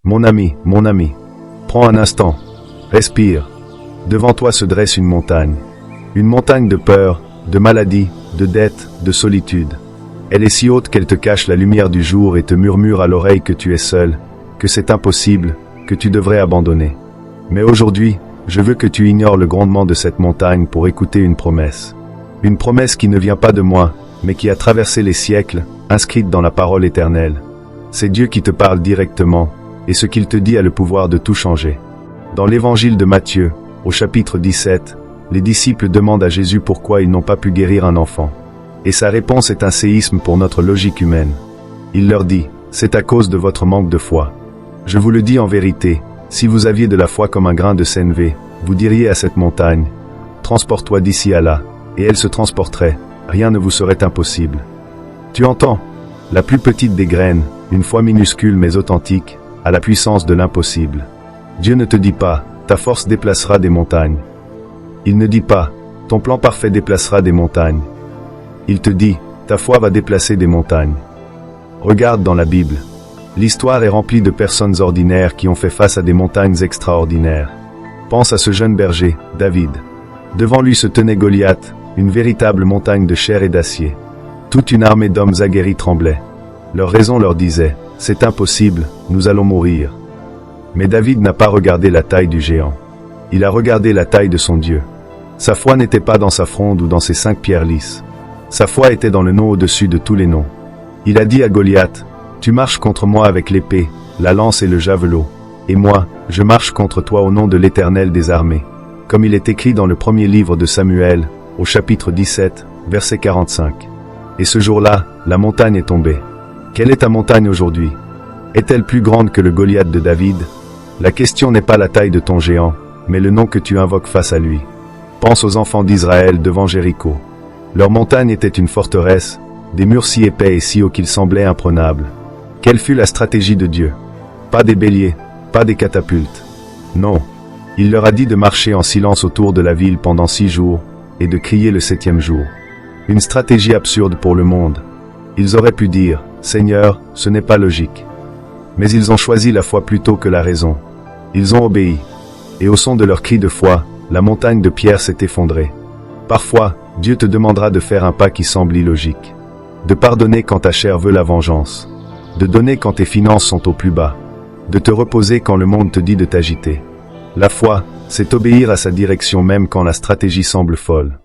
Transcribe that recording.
Mon ami, prends un instant, respire. Devant toi se dresse une montagne de peur, de maladie, de dette, de solitude. Elle est si haute qu'elle te cache la lumière du jour et te murmure à l'oreille que tu es seul, que c'est impossible, que tu devrais abandonner. Mais aujourd'hui, je veux que tu ignores le grondement de cette montagne pour écouter une promesse. Une promesse qui ne vient pas de moi, mais qui a traversé les siècles, inscrite dans la parole éternelle. C'est Dieu qui te parle directement, et ce qu'il te dit a le pouvoir de tout changer. Dans l'évangile de Matthieu, au chapitre 17, les disciples demandent à Jésus pourquoi ils n'ont pas pu guérir un enfant. Et sa réponse est un séisme pour notre logique humaine. Il leur dit, c'est à cause de votre manque de foi. Je vous le dis en vérité, si vous aviez de la foi comme un grain de sénévé, vous diriez à cette montagne, transporte-toi d'ici à là, et elle se transporterait, rien ne vous serait impossible. Tu entends? La plus petite des graines, une foi minuscule mais authentique, a la puissance de l'impossible. Dieu ne te dit pas, ta force déplacera des montagnes. Il ne dit pas, ton plan parfait déplacera des montagnes. Il te dit, ta foi va déplacer des montagnes. Regarde dans la Bible. L'histoire est remplie de personnes ordinaires qui ont fait face à des montagnes extraordinaires. Pense à ce jeune berger, David. Devant lui se tenait Goliath, une véritable montagne de chair et d'acier. Toute une armée d'hommes aguerris tremblait. Leur raison leur disait, c'est impossible, nous allons mourir. Mais David n'a pas regardé la taille du géant. Il a regardé la taille de son Dieu. Sa foi n'était pas dans sa fronde ou dans ses 5 pierres lisses. Sa foi était dans le nom au-dessus de tous les noms. Il a dit à Goliath, tu marches contre moi avec l'épée, la lance et le javelot. Et moi, je marche contre toi au nom de l'Éternel des armées. Comme il est écrit dans le premier livre de Samuel, au chapitre 17, verset 45. Et ce jour-là, la montagne est tombée. Quelle est ta montagne aujourd'hui? Est-elle plus grande que le Goliath de David? La question n'est pas la taille de ton géant, mais le nom que tu invoques face à lui. Pense aux enfants d'Israël devant Jéricho. Leur montagne était une forteresse, des murs si épais et si hauts qu'ils semblaient imprenables. Quelle fut la stratégie de Dieu? Pas des béliers, pas des catapultes. Non. Il leur a dit de marcher en silence autour de la ville pendant 6 jours, et de crier le 7e jour. Une stratégie absurde pour le monde. Ils auraient pu dire, Seigneur, ce n'est pas logique. Mais ils ont choisi la foi plutôt que la raison. Ils ont obéi. Et au son de leur cri de foi, la montagne de pierre s'est effondrée. Parfois, Dieu te demandera de faire un pas qui semble illogique. De pardonner quand ta chair veut la vengeance. De donner quand tes finances sont au plus bas. De te reposer quand le monde te dit de t'agiter. La foi, c'est obéir à sa direction même quand la stratégie semble folle.